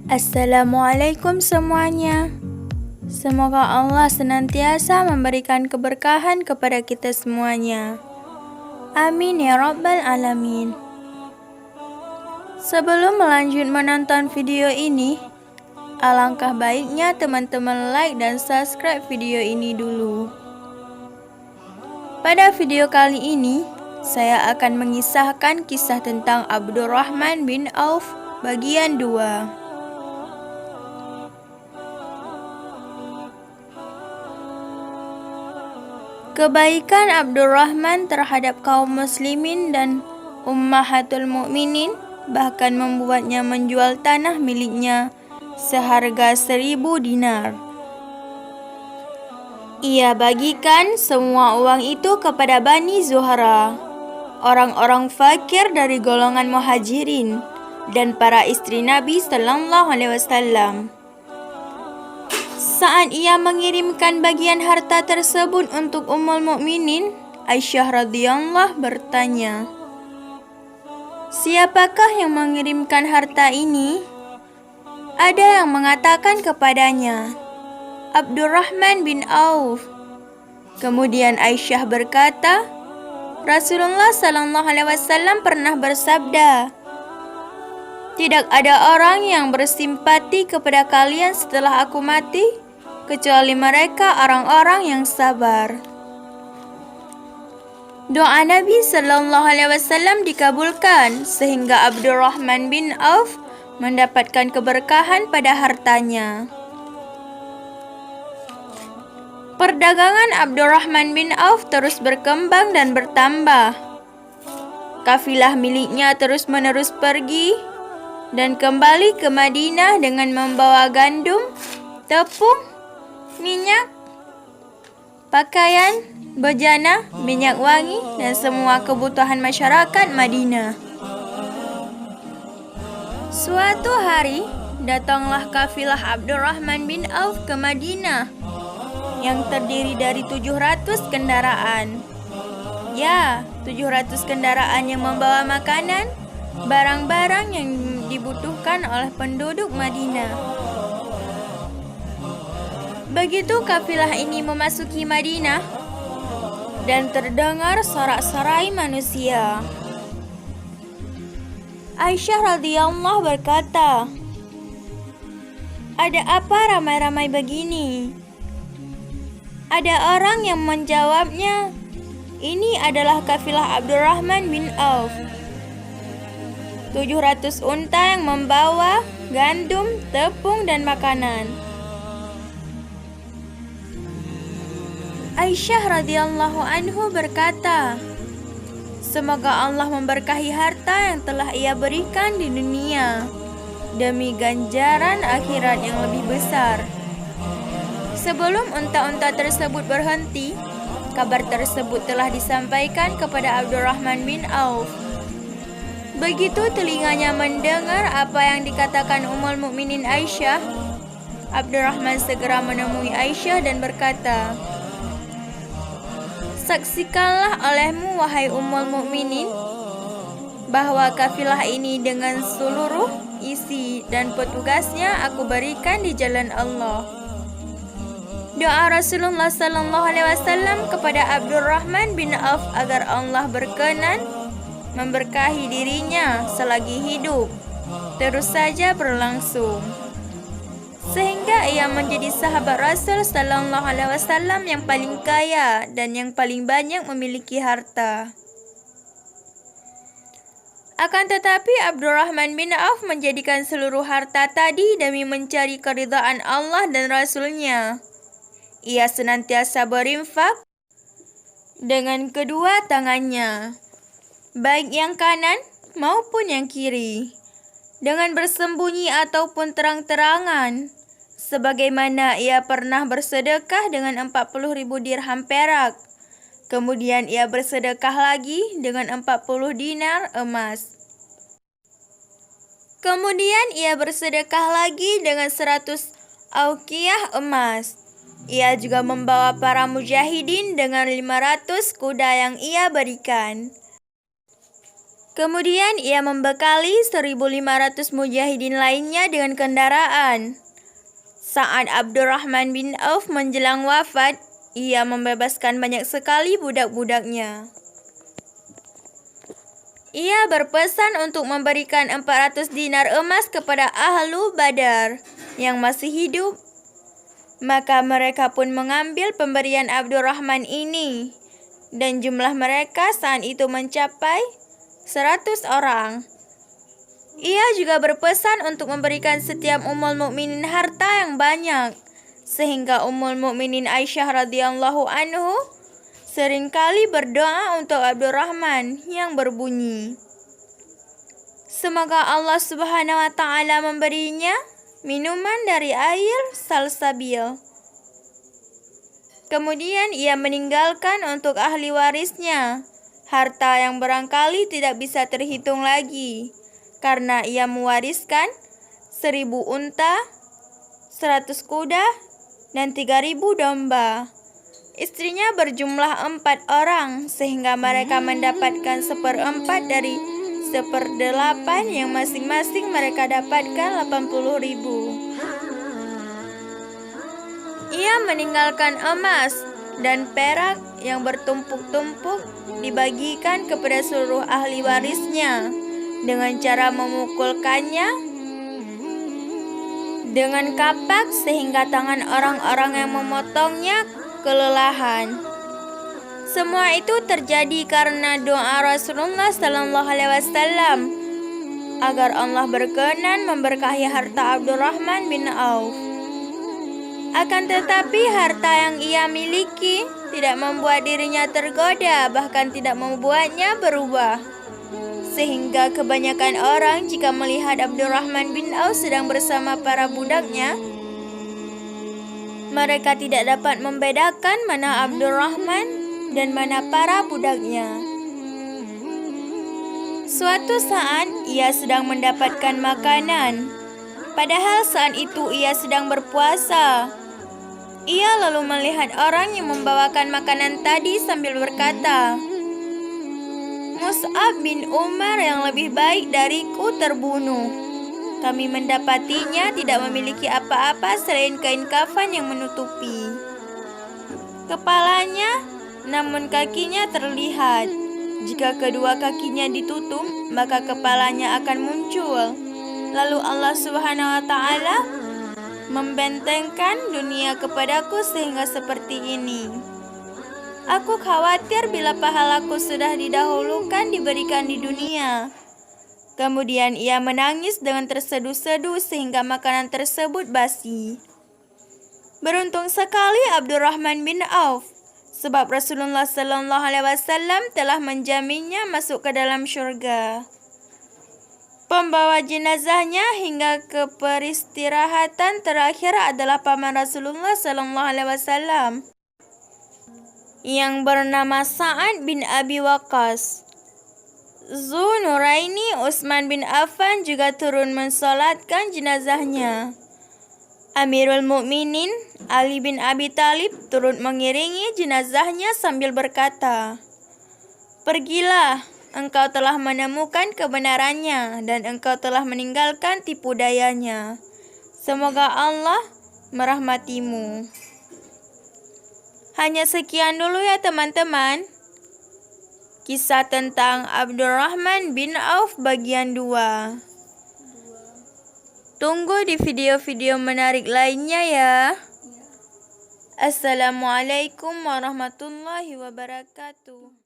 Assalamualaikum semuanya. Semoga Allah senantiasa memberikan keberkahan kepada kita semuanya. Amin ya Rabbal Alamin. Sebelum melanjut menonton video ini, alangkah baiknya teman-teman like dan subscribe video ini dulu. Pada video kali ini, saya akan mengisahkan kisah tentang Abdurrahman bin Auf bagian 2. Kebaikan Abdurrahman terhadap kaum muslimin dan ummahatul mukminin bahkan membuatnya menjual tanah miliknya seharga 1000 dinar. Ia bagikan semua uang itu kepada Bani Zuhra, orang-orang fakir dari golongan muhajirin dan para istri Nabi Sallallahu Alaihi Wasallam. Saat ia mengirimkan bagian harta tersebut untuk Ummul Mukminin, Aisyah radhiyallahu bertanya, "Siapakah yang mengirimkan harta ini?" Ada yang mengatakan kepadanya, "Abdurrahman bin Auf." Kemudian Aisyah berkata, "Rasulullah sallallahu alaihi wasallam pernah bersabda, tidak ada orang yang bersimpati kepada kalian setelah aku mati, kecuali mereka orang-orang yang sabar." Doa Nabi Sallallahu Alaihi Wasallam dikabulkan sehingga Abdurrahman bin Auf mendapatkan keberkahan pada hartanya. Perdagangan Abdurrahman bin Auf terus berkembang dan bertambah. Kafilah miliknya terus-menerus pergi dan kembali ke Madinah dengan membawa gandum, tepung, minyak, pakaian, bejana, minyak wangi, dan semua kebutuhan masyarakat Madinah. Suatu hari, datanglah kafilah Abdurrahman bin Auf ke Madinah yang terdiri dari 700 kendaraan. Ya, 700 kendaraan yang membawa makanan, barang-barang yang dibutuhkan oleh penduduk Madinah. Begitu kafilah ini memasuki Madinah dan terdengar sorak-sorai manusia, Aisyah radhiyallahu berkata, "Ada apa ramai-ramai begini?" Ada orang yang menjawabnya, "Ini adalah kafilah Abdurrahman bin Auf. 700 unta yang membawa gandum, tepung, dan makanan." Aisyah radhiyallahu anhu berkata, "Semoga Allah memberkahi harta yang telah ia berikan di dunia demi ganjaran akhirat yang lebih besar." Sebelum unta-unta tersebut berhenti, kabar tersebut telah disampaikan kepada Abdurrahman bin Auf. Begitu telinganya mendengar apa yang dikatakan Ummul Mukminin Aisyah, Abdurrahman segera menemui Aisyah dan berkata, "Saksikanlah olehmu, wahai Ummul Mukminin, bahwa kafilah ini dengan seluruh isi dan petugasnya aku berikan di jalan Allah." Doa Rasulullah sallallahu alaihi wasallam kepada Abdurrahman bin Auf agar Allah berkenan memberkahi dirinya selagi hidup terus saja berlangsung, sehingga ia menjadi sahabat Rasul sallallahu alaihi wasallam yang paling kaya dan yang paling banyak memiliki harta. Akan tetapi Abdurrahman bin Auf menjadikan seluruh harta tadi demi mencari keridhaan Allah dan Rasul-Nya. Ia senantiasa berinfak dengan kedua tangannya, baik yang kanan maupun yang kiri, dengan bersembunyi ataupun terang-terangan, sebagaimana ia pernah bersedekah dengan 40.000 dirham perak. Kemudian ia bersedekah lagi dengan 40 dinar emas. Kemudian ia bersedekah lagi dengan 100 auqiyah emas. Ia juga membawa para mujahidin dengan 500 kuda yang ia berikan. Kemudian ia membekali 1.500 mujahidin lainnya dengan kendaraan. Saat Abdurrahman bin Auf menjelang wafat, ia membebaskan banyak sekali budak-budaknya. Ia berpesan untuk memberikan 400 dinar emas kepada ahlu Badar yang masih hidup. Maka mereka pun mengambil pemberian Abdurrahman ini, dan jumlah mereka saat itu mencapai 100 orang. Ia juga berpesan untuk memberikan setiap Ummul Mukminin harta yang banyak, sehingga Ummul Mukminin Aisyah radhiyallahu anhu seringkali berdoa untuk Abdurrahman yang berbunyi, semoga Allah Subhanahu wa taala memberinya minuman dari air salsabil. Kemudian ia meninggalkan untuk ahli warisnya harta yang barangkali tidak bisa terhitung lagi, karena ia mewariskan 1.000 unta, 100 kuda, dan 3.000 domba. Istrinya berjumlah 4 orang, sehingga mereka mendapatkan 1/4 dari 1/8 yang masing-masing mereka dapatkan 80.000. Ia meninggalkan emas dan perak yang bertumpuk-tumpuk dibagikan kepada seluruh ahli warisnya dengan cara memukulkannya dengan kapak sehingga tangan orang-orang yang memotongnya kelelahan. Semua itu terjadi karena doa Rasulullah sallallahu alaihi wasallam agar Allah berkenan memberkahi harta Abdurrahman bin Auf. Akan tetapi harta yang ia miliki tidak membuat dirinya tergoda, bahkan tidak membuatnya berubah. Sehingga kebanyakan orang jika melihat Abdurrahman bin Auf sedang bersama para budaknya, mereka tidak dapat membedakan mana Abdurrahman dan mana para budaknya. Suatu saat ia sedang mendapatkan makanan, padahal saat itu ia sedang berpuasa. Ia lalu melihat orang yang membawakan makanan tadi sambil berkata, Mus'ab bin Umar yang lebih baik dariku terbunuh. Kami mendapatinya tidak memiliki apa-apa selain kain kafan yang menutupi kepalanya, namun kakinya terlihat. Jika kedua kakinya ditutup, maka kepalanya akan muncul. Lalu Allah Subhanahu wa taala membentengkan dunia kepadaku sehingga seperti ini. Aku khawatir bila pahalaku sudah didahulukan diberikan di dunia. Kemudian ia menangis dengan terseduh-seduh sehingga makanan tersebut basi. Beruntung sekali Abdurrahman bin Auf, sebab Rasulullah sallallahu alaihi wasallam telah menjaminnya masuk ke dalam syurga. Pembawa jenazahnya hingga ke peristirahatan terakhir adalah paman Rasulullah sallallahu alaihi wasallam yang bernama Sa'ad bin Abi Waqqas. Dzunuraini Utsman bin Affan juga turun mensolatkan jenazahnya. Amirul Mukminin Ali bin Abi Thalib turut mengiringi jenazahnya sambil berkata, "Pergilah, engkau telah menemukan kebenarannya dan engkau telah meninggalkan tipu dayanya. Semoga Allah merahmatimu." Hanya sekian dulu ya teman-teman. Kisah tentang Abdurrahman bin Auf bagian 2. Tunggu di video-video menarik lainnya ya. Assalamualaikum warahmatullahi wabarakatuh.